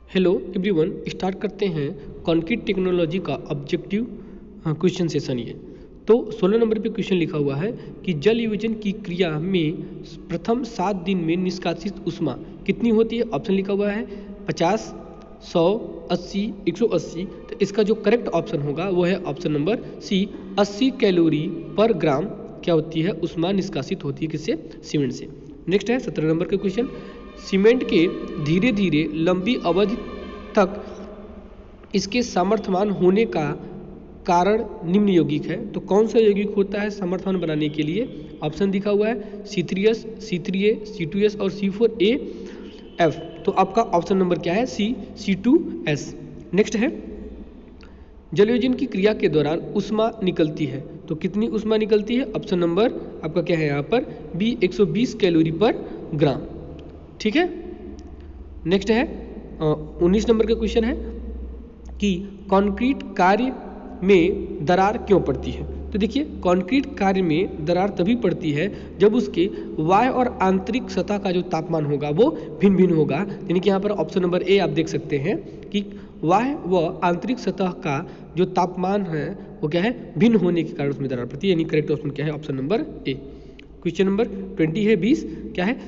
Hello everyone, start करते हैं concrete technology का ऑब्जेक्टिव क्वेश्चन सेशन। ये तो 16 नंबर पे क्वेश्चन लिखा हुआ है कि जल योजन की क्रिया में प्रथम 7 दिन में निष्कासित ऊष्मा कितनी होती है। ऑप्शन लिखा हुआ है 50, 100, 80, 180। तो इसका जो करेक्ट ऑप्शन होगा वो है ऑप्शन नंबर सी, 80 कैलोरी पर ग्राम क्या होती है, ऊष्मा निष्कासित होती है किससे, सीमेंट से। नेक्स्ट है 17 नंबर का क्वेश्चन, सीमेंट के धीरे धीरे लंबी अवधि तक इसके सामर्थ्यवान होने का कारण निम्न यौगिक है। तो कौन सा यौगिक होता है सामर्थ्यवान बनाने के लिए। ऑप्शन दिखा हुआ है C3S, C3A, C2S और C4AF। तो आपका ऑप्शन नंबर क्या है, सी, C2S। नेक्स्ट है जलयोजन की क्रिया के दौरान ऊष्मा निकलती है, तो कितनी ऊष्मा निकलती है। ऑप्शन नंबर आपका क्या है यहाँ पर बी, 120 कैलोरी पर ग्राम। ठीक है। नेक्स्ट है 19 नंबर का क्वेश्चन है कि कंक्रीट कार्य में दरार क्यों पड़ती है। तो देखिए कंक्रीट कार्य में दरार तभी पड़ती है जब उसके बाह्य और आंतरिक सतह का जो तापमान होगा वो भिन्न भिन्न होगा। यानी कि यहाँ पर ऑप्शन नंबर ए आप देख सकते हैं कि बाह्य व आंतरिक सतह का जो तापमान है वो क्या है, भिन्न होने के कारण उसमें दरार पड़ती है। यानी करेक्ट ऑप्शन क्या है, option number A. Question number 20 है 20, क्या है,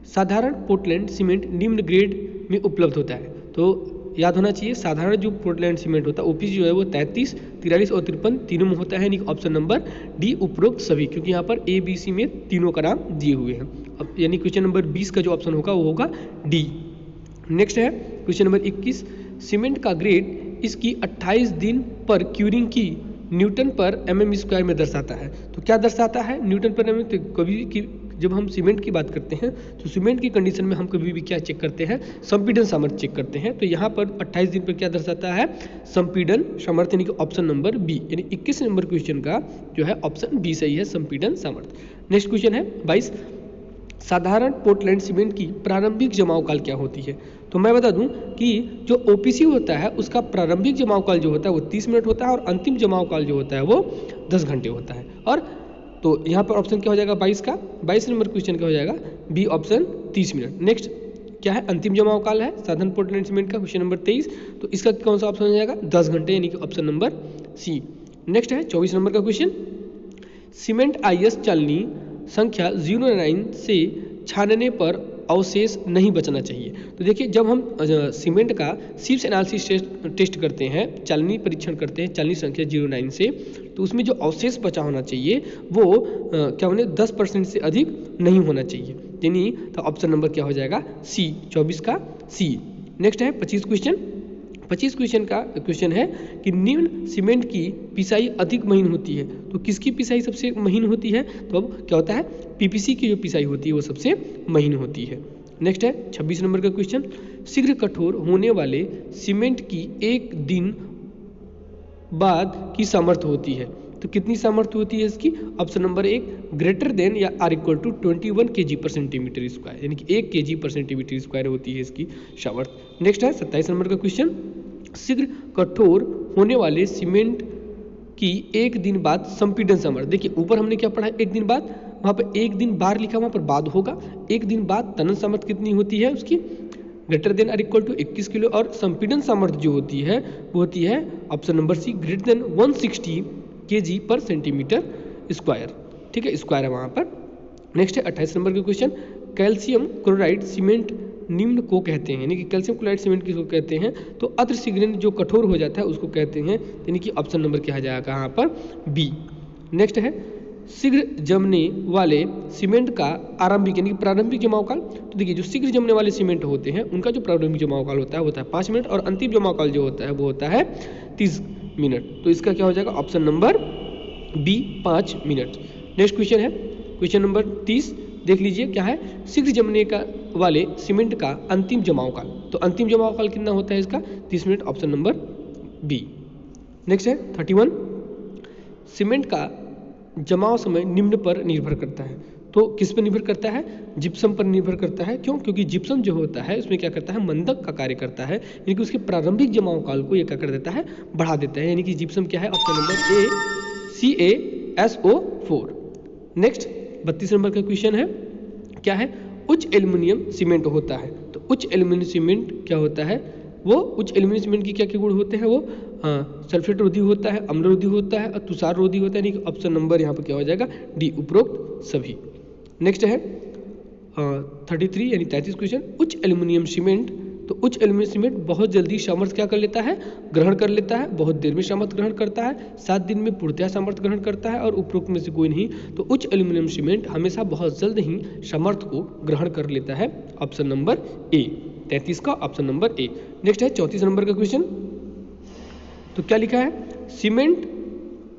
साधारण पोर्टलैंड सीमेंट निम्न ग्रेड में उपलब्ध होता है। तो याद होना चाहिए साधारण जो पोर्टलैंड सीमेंट होता है ओपीसी जो है वो 33, 43 और 53 तीनों में होता है। यानी ऑप्शन नंबर डी उपरोक्त सभी, क्योंकि यहाँ पर ए बी सी में तीनों का नाम दिए हुए हैं। अब यानी क्वेश्चन नंबर 20 का जो ऑप्शन होगा वो होगा डी। नेक्स्ट है क्वेश्चन नंबर 21, सीमेंट का ग्रेड इसकी 28 दिन पर क्यूरिंग की न्यूटन पर mm स्क्वायर में दर्शाता है। तो क्या दर्शाता है न्यूटन पर mm। तो कभी की जब हम सीमेंट की बात करते हैं तो सीमेंट की कंडीशन में हम कभी भी क्या चेक करते हैं, संपीड़न सामर्थ्य चेक करते हैं। तो यहाँ पर 28 दिन पर क्या दर्शाता है, संपीड़न सामर्थ्य, यानी कि ऑप्शन नंबर बी। यानी 21 नंबर क्वेश्चन का जो है ऑप्शन बी सही है, संपीड़न सामर्थ्य। नेक्स्ट क्वेश्चन है 22, साधारण पोर्टलैंड सीमेंट की प्रारंभिक जमाव काल क्या होती है। तो मैं बता दूं कि जो ओपीसी होता है उसका प्रारंभिक जमाव काल जो होता है वो 30 मिनट होता है और अंतिम जमाव काल जो होता है वो 10 घंटे होता है। और तो यहाँ पर ऑप्शन क्या हो जाएगा 22 का, 22 नंबर क्वेश्चन क्या हो जाएगा बी ऑप्शन 30 मिनट। नेक्स्ट क्या है, अंतिम जमाव काल है साधारण पोर्टलैंड सीमेंट का, क्वेश्चन नंबर 23। तो इसका कौन सा ऑप्शन हो जाएगा 10 घंटे, यानी कि ऑप्शन नंबर सी। नेक्स्ट है 24 नंबर का क्वेश्चन, सीमेंट आईएस चालनी संख्या 09 से छानने पर अवशेष नहीं बचना चाहिए। तो देखिए जब हम सीमेंट का सिप्स एनालिसिस टेस्ट करते हैं, चालनी परीक्षण करते हैं चालनी संख्या 09 से, तो उसमें जो अवशेष बचा होना चाहिए वो क्या होने 10% से अधिक नहीं होना चाहिए। यानी तो ऑप्शन नंबर क्या हो जाएगा सी, 24 का सी। नेक्स्ट है 25 क्वेश्चन, 25 क्वेश्चन का क्वेश्चन है कि निम्न सीमेंट की पिसाई अधिक महीन होती है। तो किसकी पिसाई सबसे महीन होती है, तो अब क्या होता है पीपीसी की जो पिसाई होती है वो सबसे महीन होती है। नेक्स्ट है 26 नंबर का क्वेश्चन, शीघ्र कठोर होने वाले सीमेंट की एक दिन बाद की सामर्थ्य होती है। तो कितनी सामर्थ्य होती है इसकी, ऑप्शन नंबर एक ग्रेटर देन या आर इक्वल टू 21 kg पर सेंटीमीटर स्क्वायर, यानी कि 1 kg पर सेंटीमीटर स्क्वायर होती है इसकी सामर्थ्य। नेक्स्ट है 27 नंबर का क्वेश्चन, शीघ्र कठोर होने वाले सीमेंट की एक दिन बाद संपीड़न सामर्थ्य। देखिए ऊपर हमने क्या पढ़ा है एक दिन बाद, वहाँ पर एक दिन बार लिखा वहाँ पर बाद होगा। एक दिन बाद तनन सामर्थ्य कितनी होती है उसकी, greater than or equal to 21 kilo. और संपीड़न सामर्थ्य जो होती है वो होती है option number C, greater than 160 kg पर सेंटीमीटर स्क्वायर। ठीक है, स्क्वायर है वहाँ पर। नेक्स्ट है 28 नंबर का क्वेश्चन, कैल्शियम क्लोराइड सीमेंट निम्न को कहते हैं, यानी कि कैल्शियम क्लोराइड सीमेंट किसको कहते हैं, तो अत्र शीघ्र जो कठोर हो जाता है उसको कहते हैं, यानी कि ऑप्शन नंबर क्या आ जाएगा यहाँ पर बी। नेक्स्ट है शीघ्र जमने वाले सीमेंट का आरंभिक यानी कि प्रारंभिक जमाव काल। तो देखिए जो शीघ्र जमने वाले सीमेंट होते हैं उनका जो प्रारंभिक जमाव काल होता है 5 मिनट और अंतिम जमाव काल जो होता है वो होता है 30 मिनट। तो इसका क्या हो जाएगा option number B, 5 minute. Next question है क्वेश्चन नंबर 30, देख लीजिए क्या है, शीघ्र जमने का वाले सीमेंट का अंतिम जमाव काल। तो अंतिम जमाव काल कितना होता है इसका 30 minute, option number B. Next है 31, सीमेंट का जमाव समय निम्न पर निर्भर करता है। तो किस पर निर्भर करता है, जिप्सम पर निर्भर करता है। क्यों, क्योंकि जिप्सम जो होता है उसमें क्या करता है मंदक का कार्य करता है, यानी कि उसके प्रारंभिक जमाव काल को ये क्या कर देता है, बढ़ा देता है। यानी कि जिप्सम क्या है, option number A, CaSO4। Next 32 number का क्वेश्चन है, क्या है, उच्च एल्यूमिनियम सीमेंट होता है। तो उच्च एल्यूमिनियम सीमेंट क्या होता है, वो उच्च एल्यूमिनियम सीमेंट की क्या क्या गुण होते हैं, वो सल्फेट रोधी होता है, अम्ल रोधी होता है और तुषार रोधी होता है, यानी कि ऑप्शन नंबर यहाँ पर क्या हो जाएगा, डी, उपरोक्त सभी। नेक्स्ट है 33 यानी 33 क्वेश्चन, उच्च एल्यूमिनियम सीमेंट। तो उच्च एल्यूमिनियम सीमेंट बहुत जल्दी सामर्थ्य क्या कर लेता है, ग्रहण कर लेता है, बहुत देर में सामर्थ्य ग्रहण करता है, 7 दिन में पूर्णतः सामर्थ्य ग्रहण करता है और उपरोक्त में से कोई नहीं। तो उच्च एल्यूमिनियम सीमेंट हमेशा बहुत जल्द ही सामर्थ्य को ग्रहण कर लेता है, ऑप्शन नंबर ए, 33 का ऑप्शन नंबर ए। नेक्स्ट है 34 नंबर का क्वेश्चन। तो क्या लिखा है, सीमेंट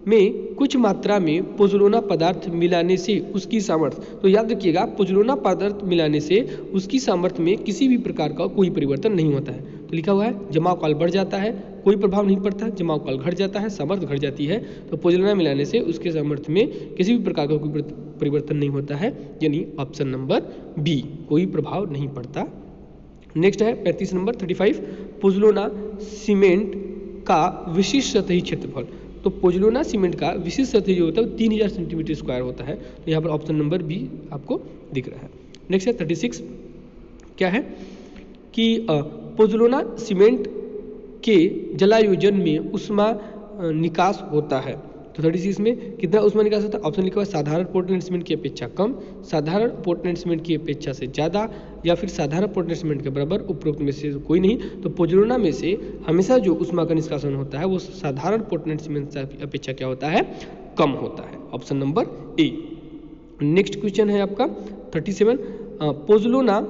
में कुछ मात्रा में पोज़ोलाना पदार्थ मिलाने से उसकी सामर्थ्य, तो याद रखिएगा पोज़ोलाना पदार्थ मिलाने से उसकी सामर्थ्य में किसी भी प्रकार का कोई परिवर्तन नहीं होता है। तो लिखा हुआ है जमाव काल बढ़ जाता है, कोई प्रभाव नहीं पड़ता है, जमाव काल घट जाता है, सामर्थ्य घट जाती है। तो पोज़ोलाना मिलाने से उसके सामर्थ्य में किसी भी प्रकार का कोई परिवर्तन नहीं होता है, यानी ऑप्शन नंबर बी, कोई प्रभाव नहीं पड़ता। नेक्स्ट है 35 नंबर 35, पोज़ोलाना सीमेंट का विशिष्ट सतही क्षेत्रफल। तो पोज़ोलाना सीमेंट का विशिष्ट सतही जो होता है वो 3000 सेंटीमीटर स्क्वायर होता है। तो यहाँ पर ऑप्शन नंबर बी आपको दिख रहा है। नेक्स्ट है 36, क्या है कि पोज़ोलाना सीमेंट के जलायोजन में ऊष्मा निकास होता है। तो 36 में कितना ऊष्मा निकास होता है, ऑप्शन लिखा हुआ है साधारण पोर्टलैंड सीमेंट की अपेक्षा कम, साधारण पोर्टलैंड सीमेंट की अपेक्षा से ज़्यादा, या फिर साधारण पोर्टलैंड सीमेंट के बराबर, उपरोक्त में से कोई नहीं। तो पोज़ोलाना में से हमेशा जो ऊष्मा का निष्कासन होता है वो साधारण पोर्टलैंड सीमेंट की अपेक्षा क्या होता है, कम होता है, option number A. Next question है आपका 37, पोज़ोलाना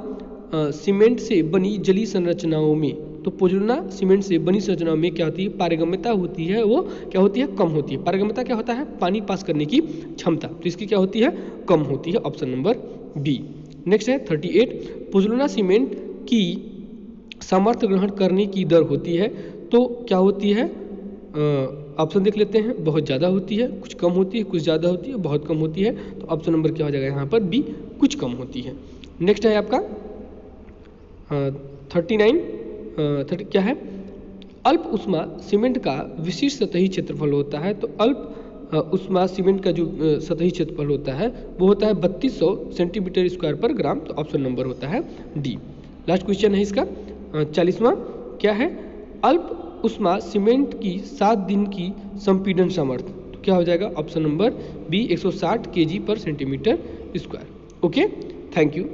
सीमेंट से बनी जलीय संरचनाओं में। तो पोज़ोलाना सीमेंट से बनी संरचनाओं में क्या होती है, पारगम्यता होती है, वो क्या होती है, कम होती है। पारगम्यता क्या होता है, पानी पास करने की क्षमता, तो इसकी क्या होती है, कम होती है, ऑप्शन नंबर बी। नेक्स्ट है 38, पोज़ोलाना सीमेंट की सामर्थ्य ग्रहण करने की दर होती है, तो क्या होती है, ऑप्शन देख लेते हैं, बहुत ज़्यादा होती है, कुछ कम होती है, कुछ ज़्यादा होती है, बहुत कम होती है। तो ऑप्शन नंबर क्या हो जाएगा यहाँ पर बी, कुछ कम होती है। नेक्स्ट है आपका 39 क्या है, अल्प ऊष्मा सीमेंट का विशिष्ट सतही क्षेत्रफल होता है। तो अल्प ऊष्मा सीमेंट का जो सतही क्षेत्रफल होता है वो होता है 3200 सेंटीमीटर स्क्वायर पर ग्राम। तो ऑप्शन नंबर होता है डी। लास्ट क्वेश्चन है इसका 40वां, क्या है, अल्प ऊष्मा सीमेंट की 7 दिन की संपीड़न सामर्थ्य। तो क्या हो जाएगा, ऑप्शन नंबर बी, 160 kg पर centimetre square. Okay, thank you.